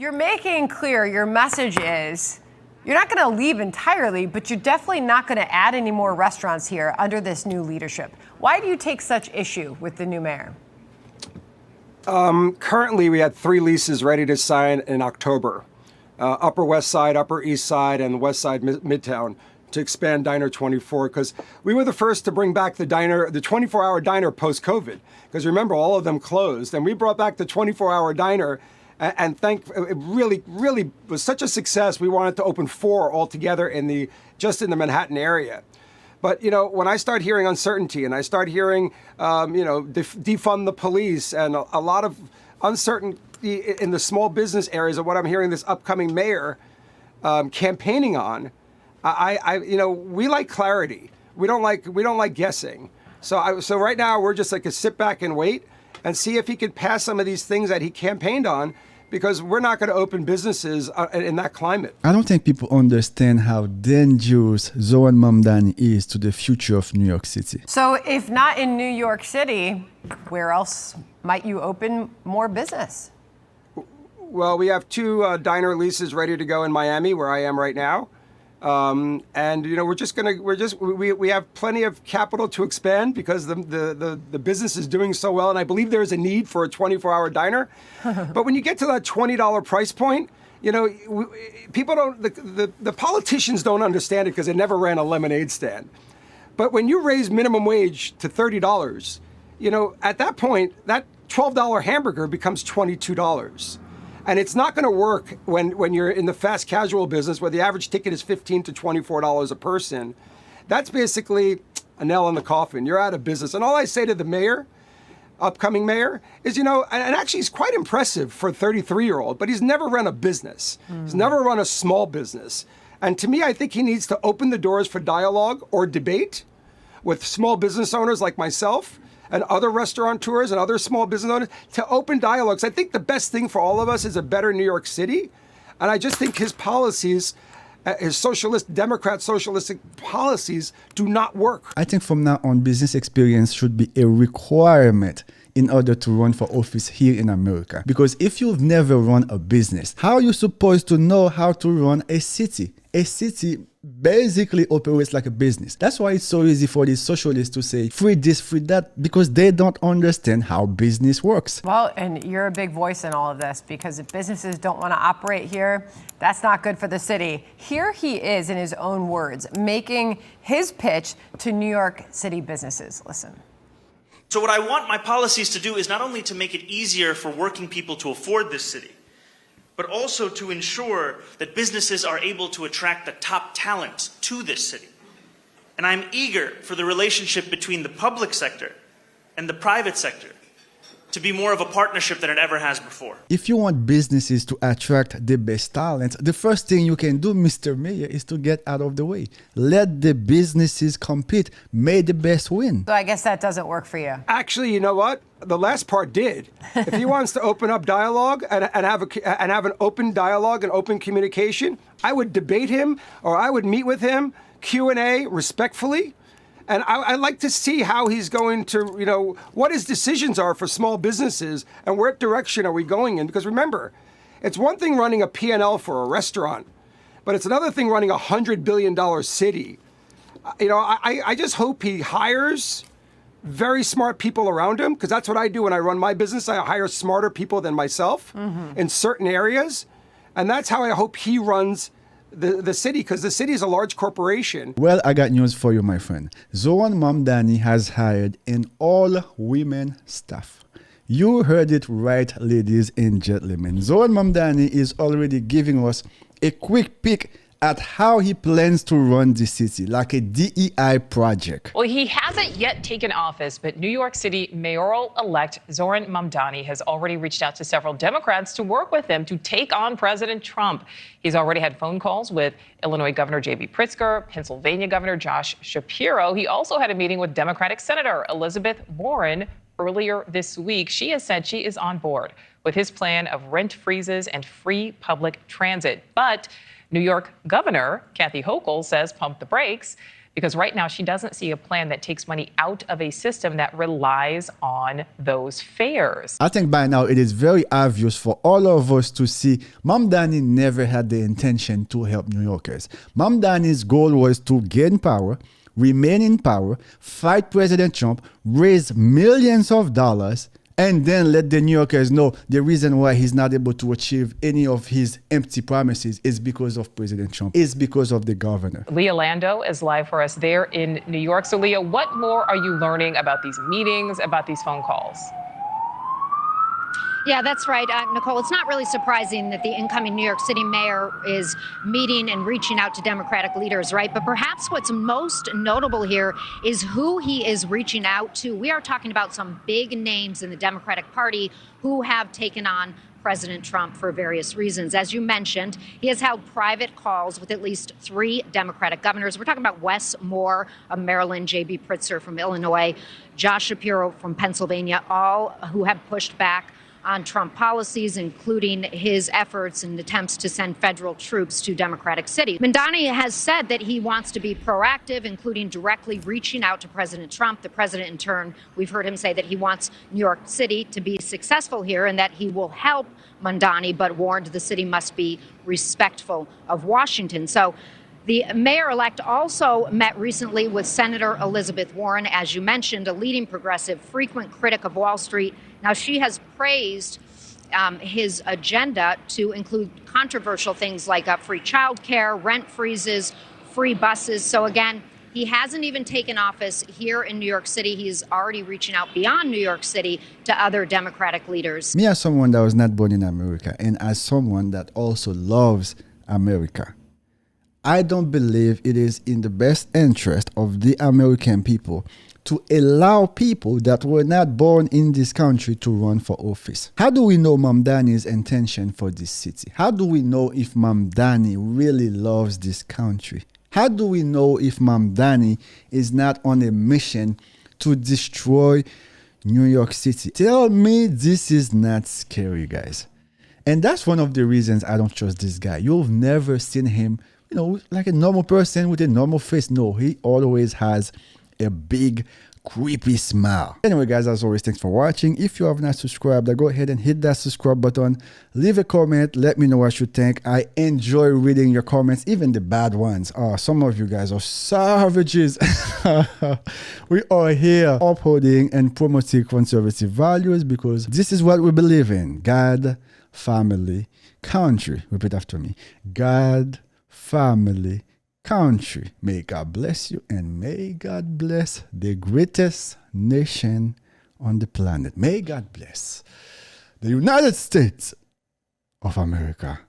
You're making clear your message is you're not going to leave entirely, but you're definitely not going to add any more restaurants here under this new leadership. Why do you take such issue with the new mayor? Currently, we had 3 leases ready to sign in October. Upper West Side, Upper East Side, and West Side Midtown to expand Diner 24, because we were the first to bring back the 24-hour diner post-COVID. Because remember, all of them closed, and we brought back the 24-hour diner, and it really was such a success. We wanted to open 4 altogether just in the Manhattan area. But, when I start hearing uncertainty and I start hearing, defund the police and a lot of uncertainty in the small business areas of what I'm hearing this upcoming mayor campaigning on, we like clarity. We don't like guessing. So right now we're just like a sit back and wait and see if he can pass some of these things that he campaigned on, because we're not going to open businesses in that climate. I don't think people understand how dangerous Zohran Mamdani is to the future of New York City. So if not in New York City, where else might you open more business? Well, we have 2 diner leases ready to go in Miami, where I am right now. And we have plenty of capital to expand because the business is doing so well, and I believe there's a need for a 24-hour diner. But when you get to that $20 price point, people don't, the politicians don't understand it because they never ran a lemonade stand. But when you raise minimum wage to $30, at that point, that $12 hamburger becomes $22. And it's not going to work when you're in the fast casual business where the average ticket is $15 to $24 a person. That's basically a nail in the coffin. You're out of business. And all I say to the mayor, upcoming mayor, is, and actually he's quite impressive for a 33-year-old, but he's never run a business. He's never run a small business. And to me, I think he needs to open the doors for dialogue or debate with small business owners like myself and other restaurateurs and other small business owners to open dialogues. I think the best thing for all of us is a better New York City. And I just think his policies, his Democrat socialistic policies do not work. I think from now on, business experience should be a requirement in order to run for office here in America. Because if you've never run a business, how are you supposed to know how to run a city? A city basically operates like a business. That's why it's so easy for these socialists to say free this, free that, because they don't understand how business works. Well, and you're a big voice in all of this, because if businesses don't want to operate here, that's not good for the city. Here he is, in his own words, making his pitch to New York City businesses. Listen. So what I want my policies to do is not only to make it easier for working people to afford this city, but also to ensure that businesses are able to attract the top talent to this city. And I'm eager for the relationship between the public sector and the private sector to be more of a partnership than it ever has before. If you want businesses to attract the best talent, the first thing you can do, Mr. Mayor, is to get out of the way. Let the businesses compete. May the best win. So I guess that doesn't work for you. Actually, you know what? The last part did. If he wants to open up dialogue and have an open dialogue and open communication, I would debate him, or I would meet with him, Q&A respectfully. And I'd like to see how he's going to, what his decisions are for small businesses and what direction are we going in. Because remember, it's one thing running a P&L for a restaurant, but it's another thing running a $100 billion city. I just hope he hires very smart people around him, because that's what I do when I run my business. I hire smarter people than myself in certain areas. And that's how I hope he runs the city, because the city is a large corporation. Well, I got news for you, my friend. Zohran Mamdani has hired an all-women staff. You heard it right, ladies and gentlemen. Zohran Mamdani is already giving us a quick peek at how he plans to run the city, like a DEI project. Well, he hasn't yet taken office, but New York City mayoral-elect Zohran Mamdani has already reached out to several Democrats to work with him to take on President Trump. He's already had phone calls with Illinois Governor J.B. Pritzker, Pennsylvania Governor Josh Shapiro. He also had a meeting with Democratic Senator Elizabeth Warren earlier this week. She has said she is on board with his plan of rent freezes and free public transit. But New York Governor Kathy Hochul says pump the brakes. because right now she doesn't see a plan that takes money out of a system that relies on those fares. I think by now it is very obvious for all of us to see Mamdani never had the intention to help New Yorkers. Mamdani's goal was to gain power, remain in power, fight President Trump, raise millions of dollars, and then let the New Yorkers know the reason why he's not able to achieve any of his empty promises is because of President Trump, is because of the governor. Leah Lando is live for us there in New York. So Leah, what more are you learning about these meetings, about these phone calls? Yeah, that's right, Nicole. It's not really surprising that the incoming New York City mayor is meeting and reaching out to Democratic leaders, right? But perhaps what's most notable here is who he is reaching out to. We are talking about some big names in the Democratic Party who have taken on President Trump for various reasons. As you mentioned, he has held private calls with at least 3 Democratic governors. We're talking about Wes Moore of Maryland, J.B. Pritzker from Illinois, Josh Shapiro from Pennsylvania, all who have pushed back on Trump policies, including his efforts and attempts to send federal troops to Democratic cities. Mamdani has said that he wants to be proactive, including directly reaching out to President Trump. The president, in turn, we've heard him say that he wants New York City to be successful here and that he will help Mamdani, but warned the city must be respectful of Washington. So the mayor-elect also met recently with Senator Elizabeth Warren, as you mentioned, a leading progressive, frequent critic of Wall Street. Now, she has praised his agenda to include controversial things like free childcare, rent freezes, free buses. So again, he hasn't even taken office here in New York City. He's already reaching out beyond New York City to other Democratic leaders. Me, as someone that was not born in America and as someone that also loves America, I don't believe it is in the best interest of the American people to allow people that were not born in this country to run for office. How do we know Mamdani's intention for this city? How do we know if Mamdani really loves this country? How do we know if Mamdani is not on a mission to destroy New York City? Tell me this is not scary, guys. And that's one of the reasons I don't trust this guy. You've never seen him, like a normal person with a normal face. No, he always has a big creepy smile. Anyway, guys, as always, thanks for watching. If you have not subscribed, go ahead and hit that subscribe button, leave a comment, let me know what you think. I enjoy reading your comments, even the bad ones. Some of you guys are savages. We are here upholding and promoting conservative values because this is what we believe in: God, family, country. Repeat after me: God, family, country. May God bless you, and may God bless the greatest nation on the planet. May God bless the United States of America.